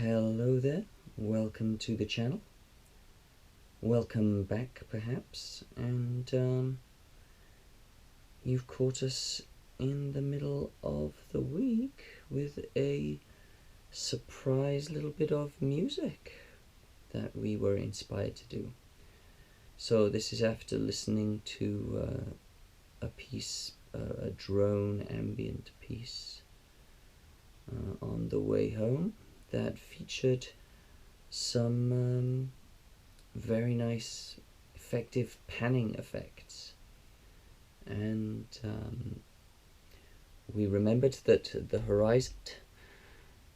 Hello there, welcome to the channel. Welcome back, perhaps, and you've caught us in the middle of the week with a surprise little bit of music that we were inspired to do. So this is after listening to a piece, a drone ambient piece on the way home that featured some very nice effective panning effects, and we remembered that the Horizont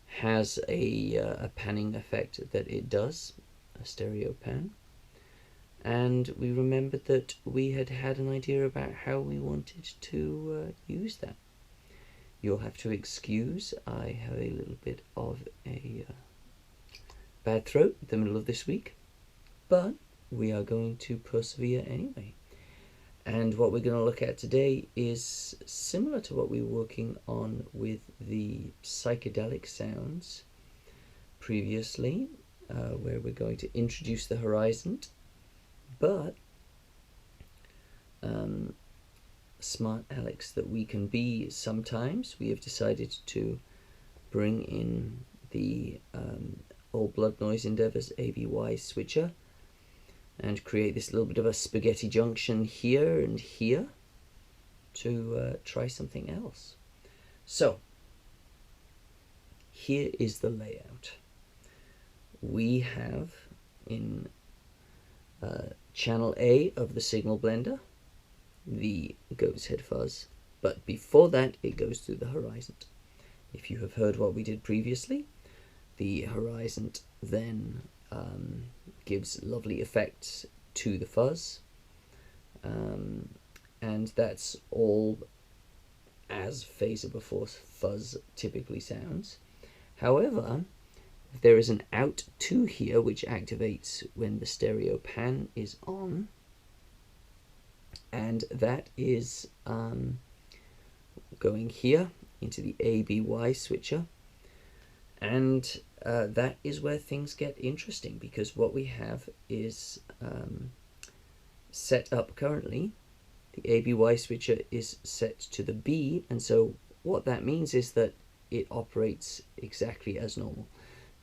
has a panning effect that it does, a stereo pan, and we remembered that we had an idea about how we wanted to use that. You'll have to excuse, I have a little bit of a bad throat in the middle of this week, but we are going to persevere anyway. And what we're going to look at today is similar to what we were working on with the psychedelic sounds previously, where we're going to introduce the Horizont, but smart Alex that we can be sometimes, we have decided to bring in the All Blood Noise Endeavors ABY switcher and create this little bit of a spaghetti junction here and here to try something else. So here is the layout. We have in channel A of the signal blender the goat's head fuzz, but before that it goes through the Horizont. If you have heard what we did previously, the Horizont then gives lovely effects to the fuzz, and that's all as phaser before fuzz typically sounds. However, there is an out 2 here which activates when the stereo pan is on, and that is going here into the ABY switcher, and that is where things get interesting, because what we have is set up currently. The ABY switcher is set to the B, and so what that means is that it operates exactly as normal.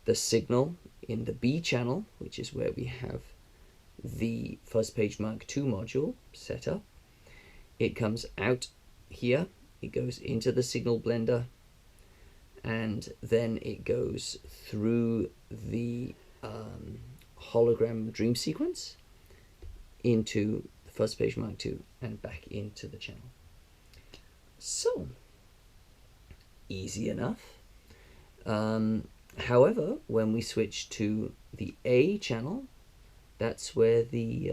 The signal in the B channel, which is where we have the Fuzz Paige Mark II module set up, it comes out here, it goes into the signal blender, and then it goes through the hologram dream sequence into the Fuzz Paige Mark II and back into the channel. So easy enough. However, when we switch to the A channel, that's where the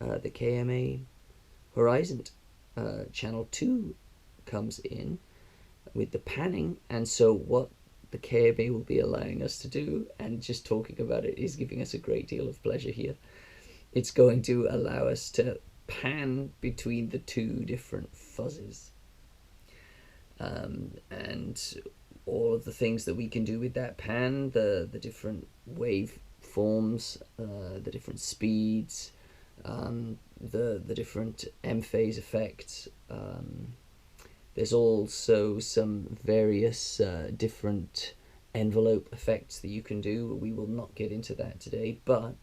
KMA Horizont channel 2 comes in with the panning, and so what the KMA will be allowing us to do, and just talking about it is giving us a great deal of pleasure here. It's going to allow us to pan between the two different fuzzes, and all of the things that we can do with that pan, the different wave forms, the different speeds, the different M phase effects. There's also some various different envelope effects that you can do. We will not get into that today, but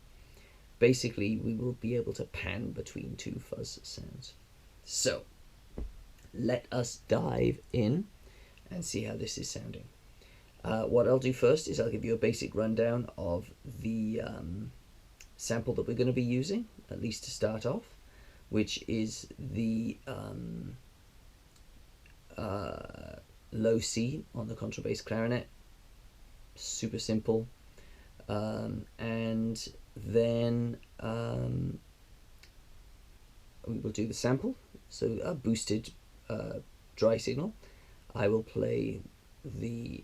basically we will be able to pan between two fuzz sounds. So let us dive in and see how this is sounding. What I'll do first is I'll give you a basic rundown of the sample that we're going to be using, at least to start off, which is the low C on the contrabass clarinet. Super simple. And then we will do the sample, so a boosted dry signal. I will play the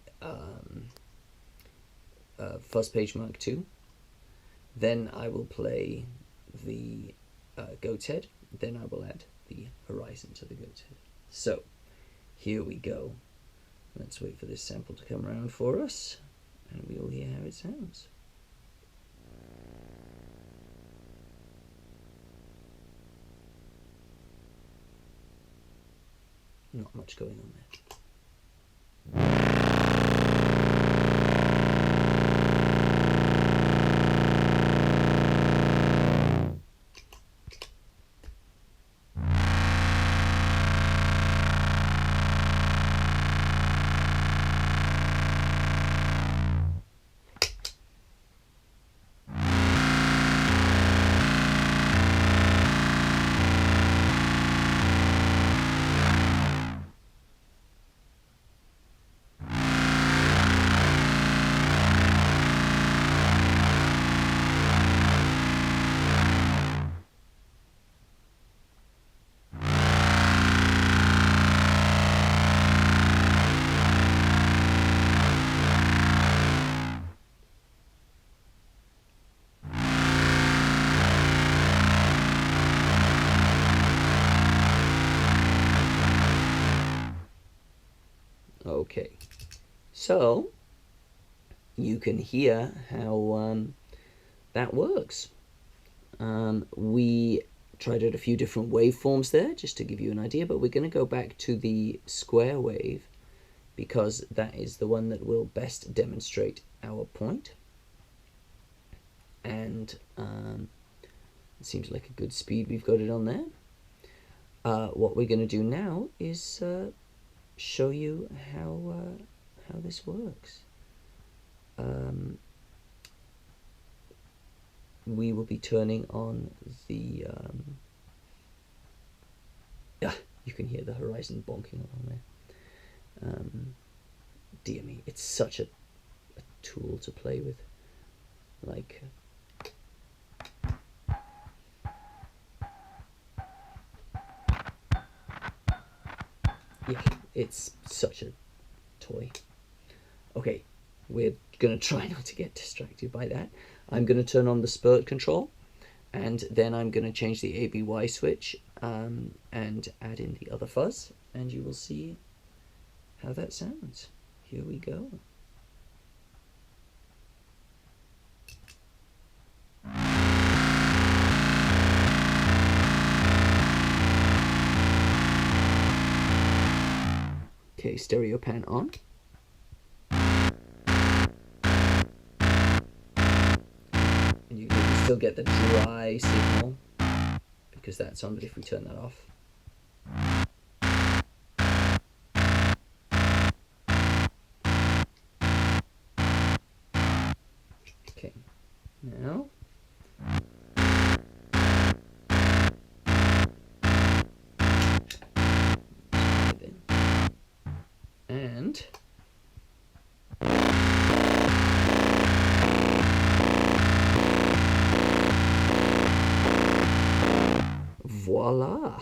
Fuzz Paige Mark II, then I will play the goat's head, then I will add the Horizont to the goat's head. So here we go. Let's wait for this sample to come around for us, and we'll hear how it sounds. Not much going on there. Okay, so you can hear how that works. We tried out a few different waveforms there just to give you an idea, but we're going to go back to the square wave because that is the one that will best demonstrate our point. And it seems like a good speed we've got it on there. What we're going to do now is show you how this works. We will be turning on the you can hear the Horizont bonking along there. Dear me, it's such a tool to play with. Like yeah, it's such a toy. Okay, we're gonna try not to get distracted by that. I'm gonna turn on the spurt control, and then I'm gonna change the ABY switch and add in the other fuzz, and you will see how that sounds. Here we go. Okay, stereo pan on. And you can still get the dry signal because that's on, but if we turn that off. Okay, now. And voila!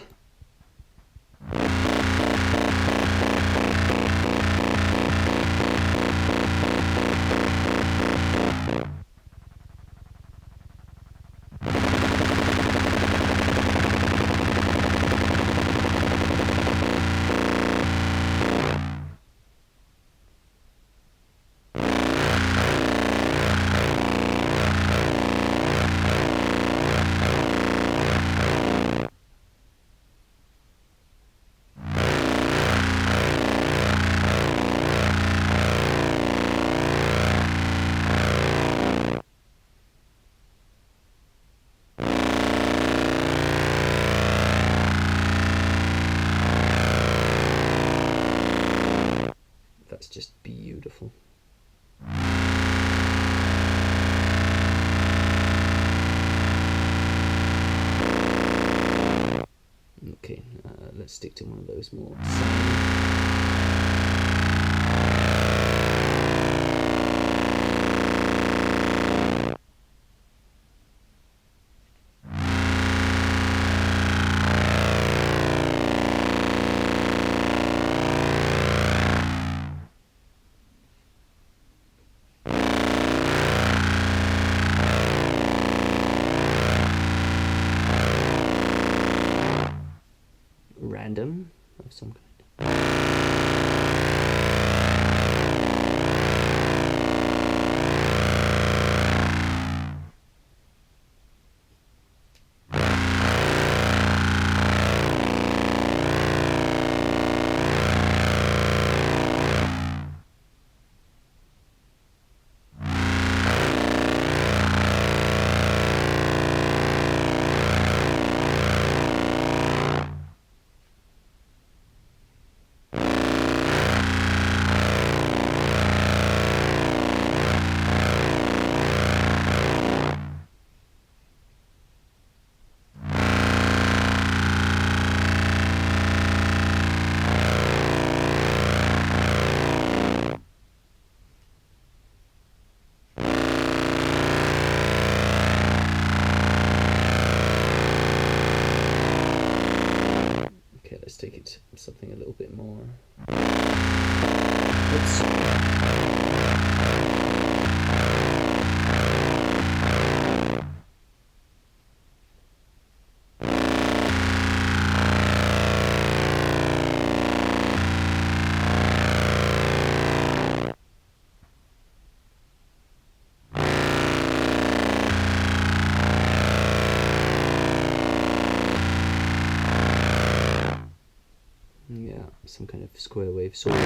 That's just beautiful. Okay, let's stick to one of those more. Random of some kind. bit more. Oops. Yeah, some kind of square wave sort of.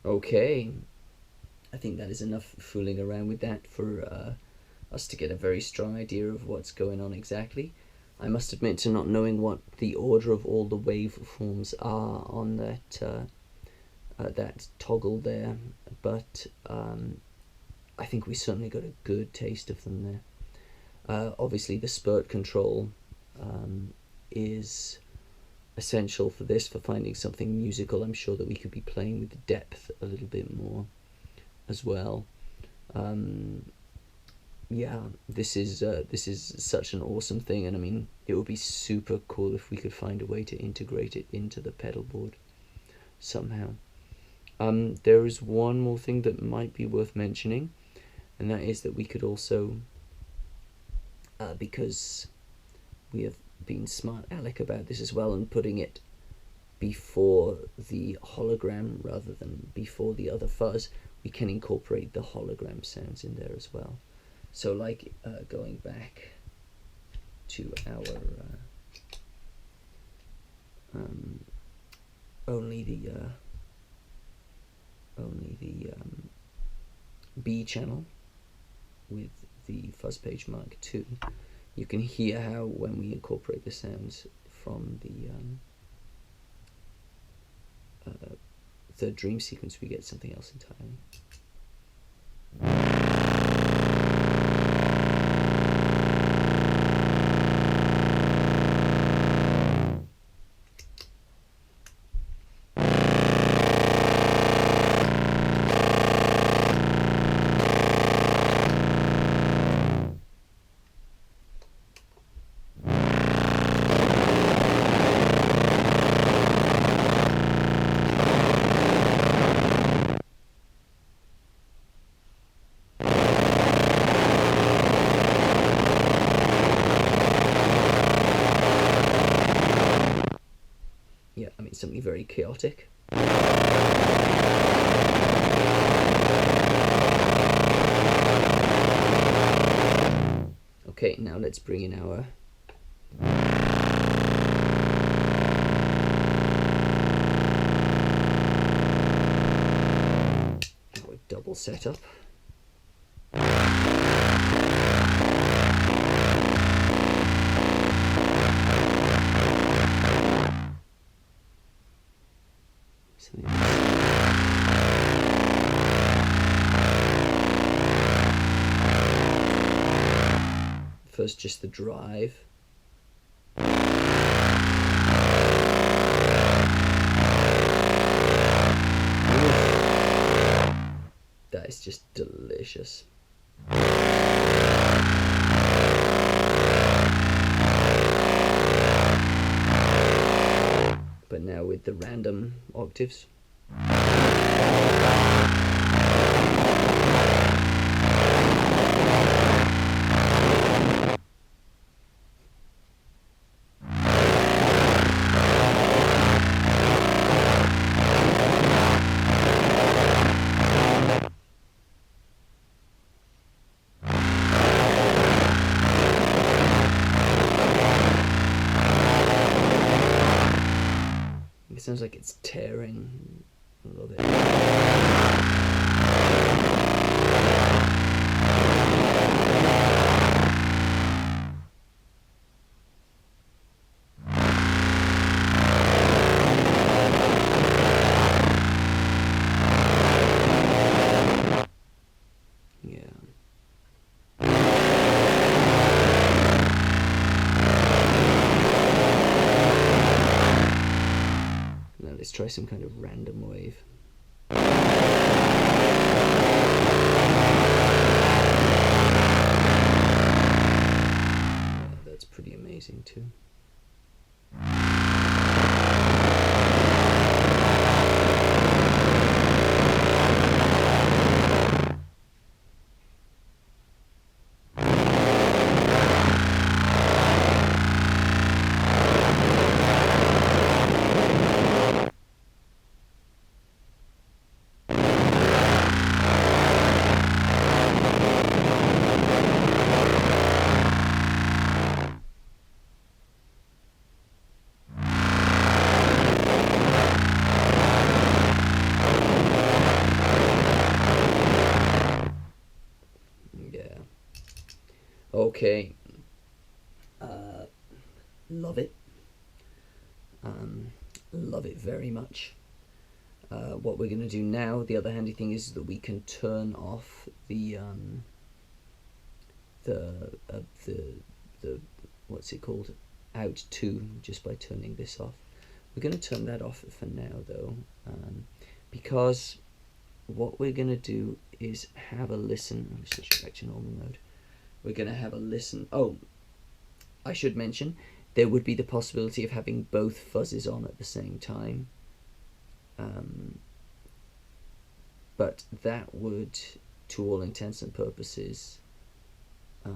Okay, I think that is enough fooling around with that for us to get a very strong idea of what's going on exactly. I must admit to not knowing what the order of all the waveforms are on that toggle there, but I think we certainly got a good taste of them there. Obviously the spurt control is essential for this, for finding something musical. I'm sure that we could be playing with the depth a little bit more as well. Yeah, this is such an awesome thing, and I mean, it would be super cool if we could find a way to integrate it into the pedal board somehow. There is one more thing that might be worth mentioning, and that is that we could also, because we have been smart aleck about this as well, and putting it before the hologram rather than before the other fuzz, we can incorporate the hologram sounds in there as well. So like going back to our only the B channel with the Fuzz Paige Mark II, you can hear how when we incorporate the sounds from the dream sequence, we get something else entirely. Something very chaotic. Okay, now let's bring in our double setup. First, just the drive. That is just delicious. But now with the random octaves. It sounds like it's tearing a little bit. try some kind of random wave. Yeah, that's pretty amazing too. Okay, love it. Love it very much. What we're going to do now, the other handy thing is that we can turn off the what's it called, out 2, just by turning this off. We're going to turn that off for now though, because what we're going to do is have a listen. Let me switch back to normal mode. We're going to have a listen. Oh, I should mention, there would be the possibility of having both fuzzes on at the same time. But that would, to all intents and purposes, I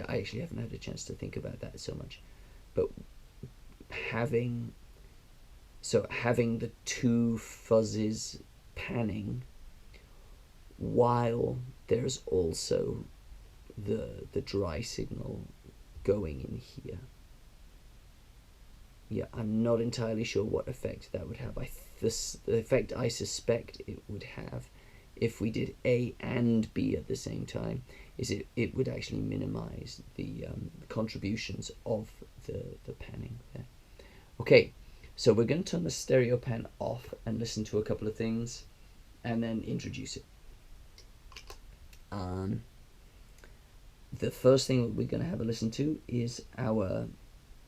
actually haven't had a chance to think about that so much. But having the 2 fuzzes panning while there's also the dry signal going in here. Yeah, I'm not entirely sure what effect that would have. The effect I suspect it would have if we did A and B at the same time is it would actually minimize the contributions of the panning there. Okay, so we're going to turn the stereo pan off and listen to a couple of things and then introduce it. The first thing that we're going to have a listen to is our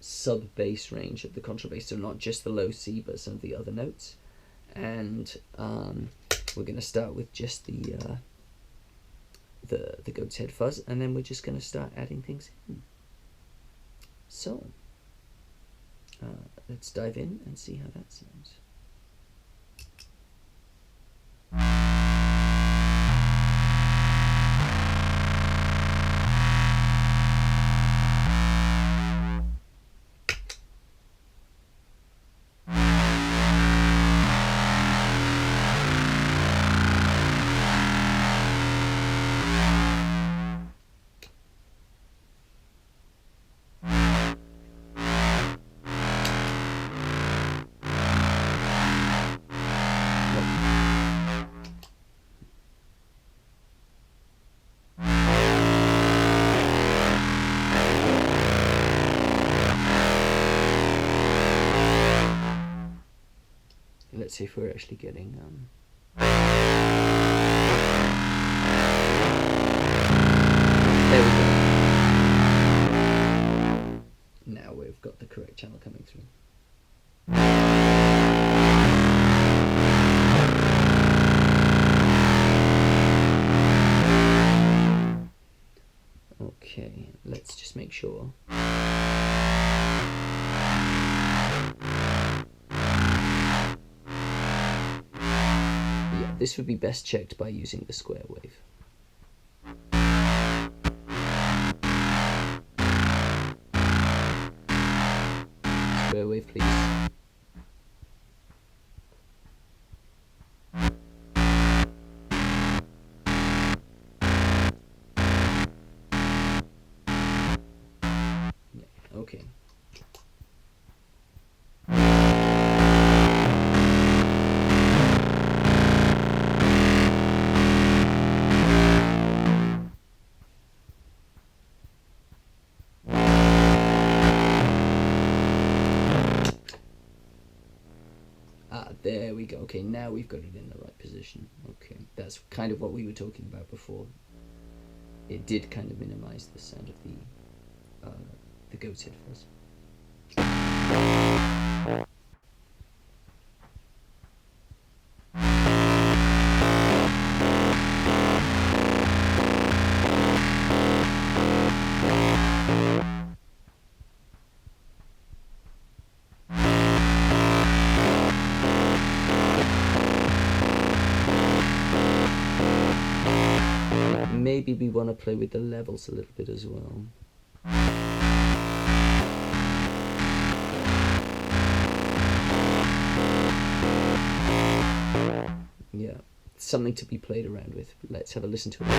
sub bass range of the contrabass, so not just the low C but some of the other notes, and we're going to start with just the goat's head fuzz, and then we're just going to start adding things in. So let's dive in and see how that sounds. Let's see if we're actually getting there we go. Now we've got the correct channel coming through. Okay, let's just make sure. This would be best checked by using the square wave. Square wave, please. Yeah, okay. There we go. Okay, now we've got it in the right position. Okay, that's kind of what we were talking about before. It did kind of minimize the sound of the goat's head fuzz. Maybe we want to play with the levels a little bit as well. Yeah, something to be played around with. Let's have a listen to it.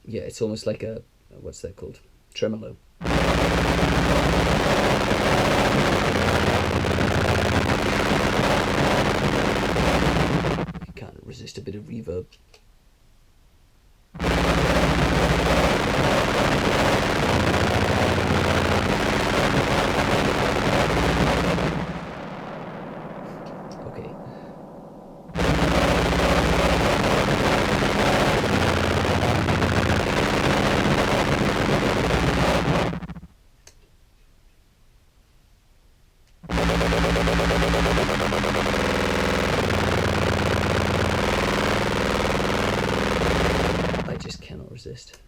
Yeah, it's almost like a, what's that called? Tremolo. You can't resist a bit of reverb. Resist.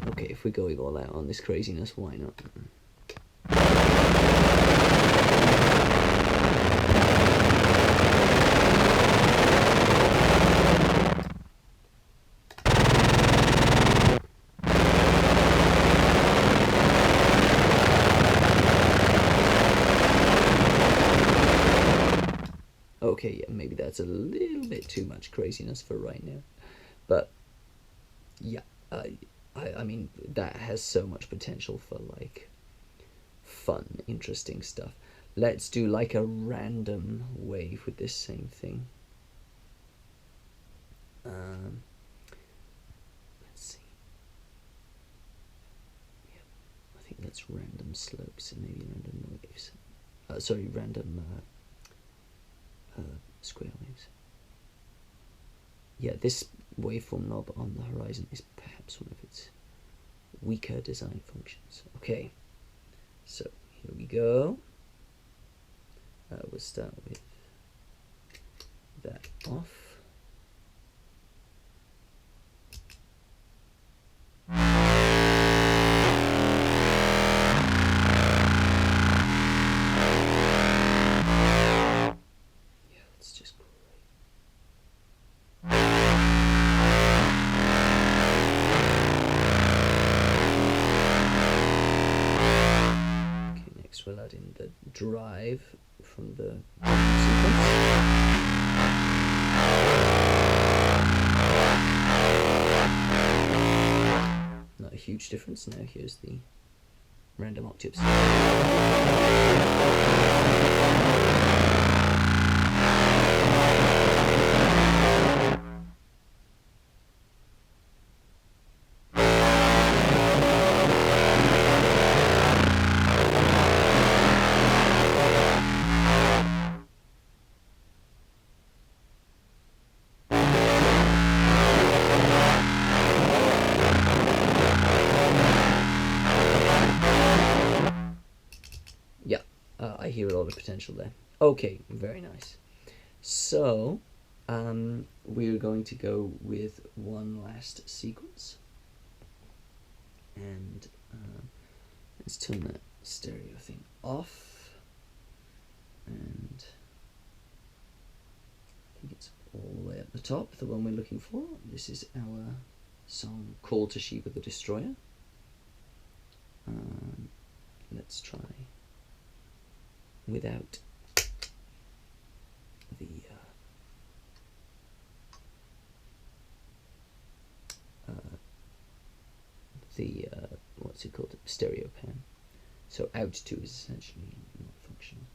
Okay, if we're going all out on this craziness, why not? Okay, yeah, maybe that's a little bit too much craziness for right now, but yeah, I mean, that has so much potential for like fun, interesting stuff. Let's do like a random wave with this same thing. Let's see. Yeah, I think that's random slopes and maybe random waves. Sorry, random square waves. Yeah, this waveform knob on the Horizont is perhaps one of its weaker design functions. Okay, so here we go. We'll start with that off. We'll add in the drive from the sequence. Not a huge difference. Now here's the random octaves. of potential there. Okay, very nice. So we're going to go with one last sequence, and let's turn that stereo thing off, and I think it's all the way at the top, the one we're looking for. This is our song Call to Sheba the Destroyer. Let's try without the what's it called, stereo pan. So out 2 is essentially not functional.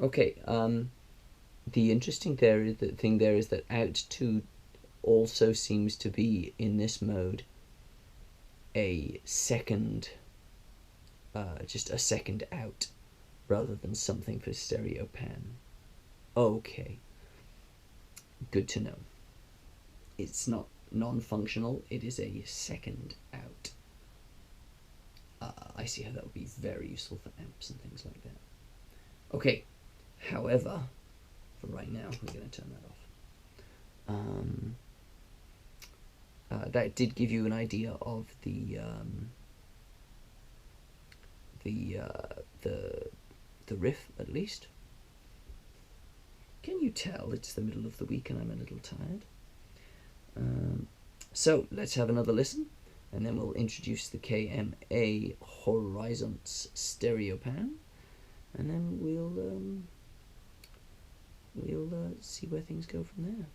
Okay, the interesting thing there is that out 2 also seems to be, in this mode, a second, just a second out, rather than something for stereo pan. Okay, good to know. It's not non-functional, it is a second out. I see how that would be very useful for amps and things like that. Okay. However, for right now, we're going to turn that off. That did give you an idea of the riff, at least. Can you tell it's the middle of the week and I'm a little tired? So let's have another listen, and then we'll introduce the KMA Horizont's stereo pan, and then we'll see where things go from there.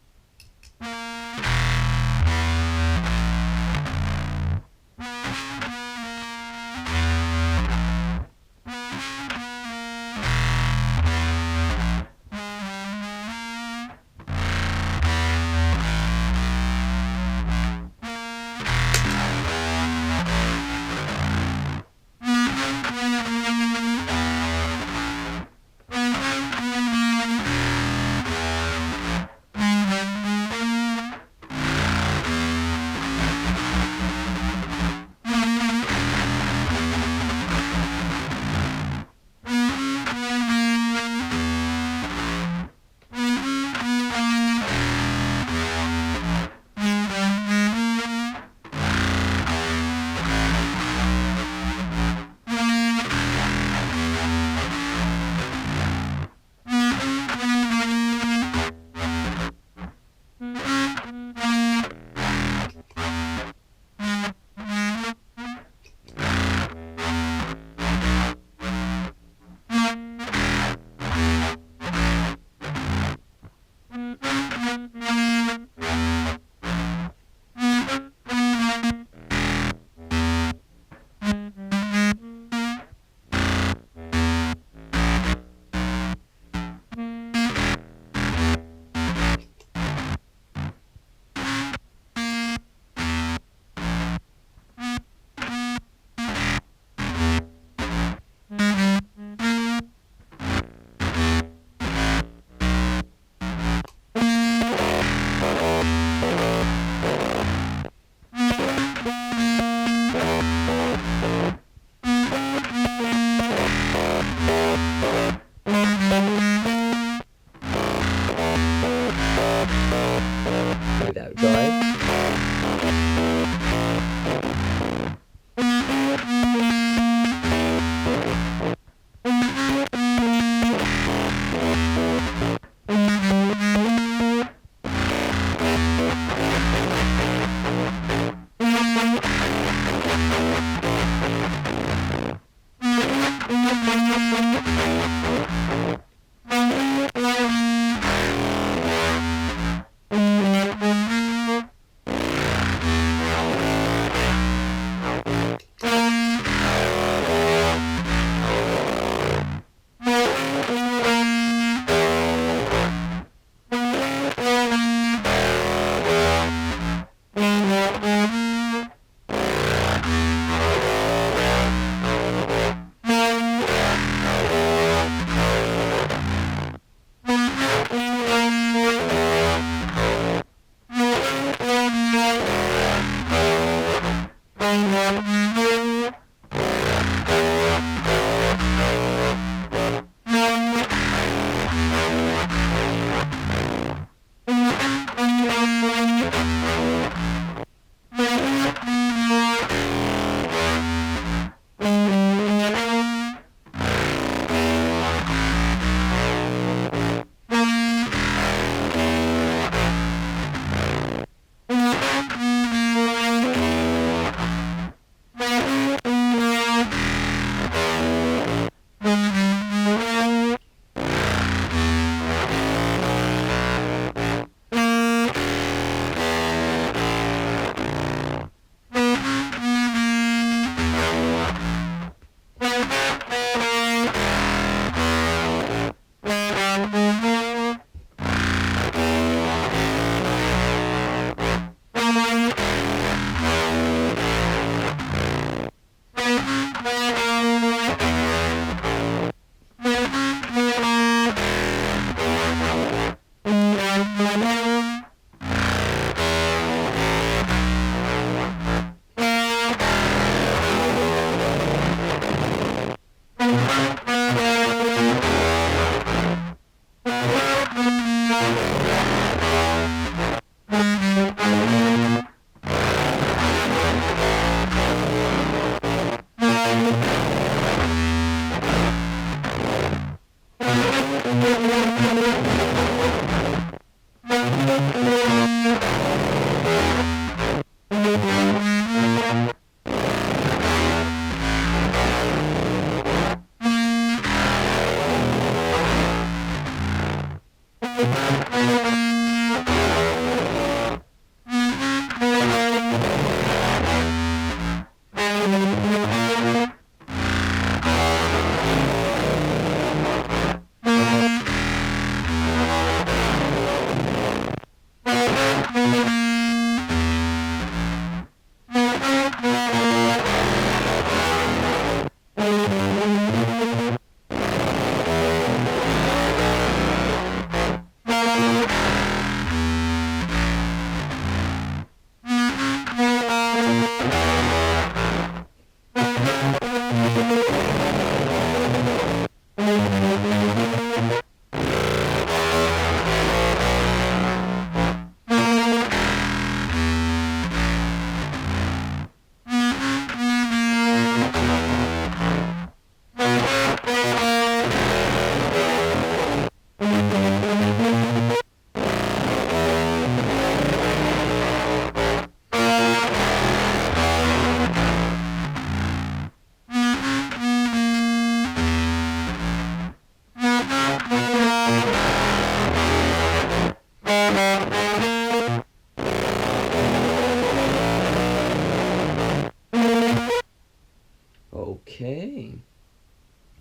Okay,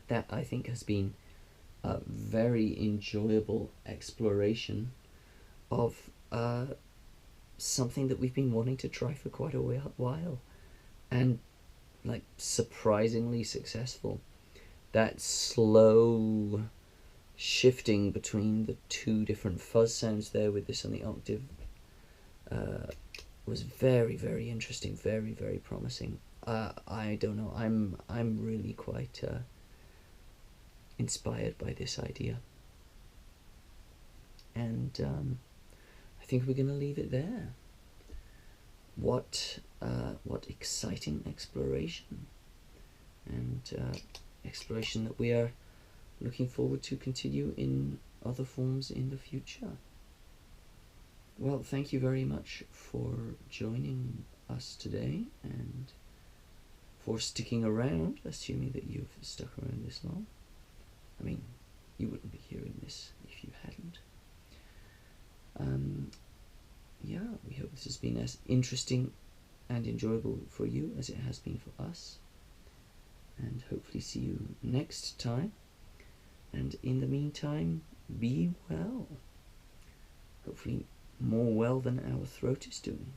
that I think has been a very enjoyable exploration of something that we've been wanting to try for quite a while, and like surprisingly successful. That slow shifting between the two different fuzz sounds there with this on the octave was very, very interesting, very, very promising. I don't know, I'm really quite inspired by this idea, and I think we're going to leave it there. What exciting exploration, and exploration that we are looking forward to continue in other forms in the future. Well, thank you very much for joining us today and for sticking around, assuming that you've stuck around this long. I mean, you wouldn't be hearing this if you hadn't. Yeah, we hope this has been as interesting and enjoyable for you as it has been for us. And hopefully see you next time. And in the meantime, be well. Hopefully more well than our throat is doing.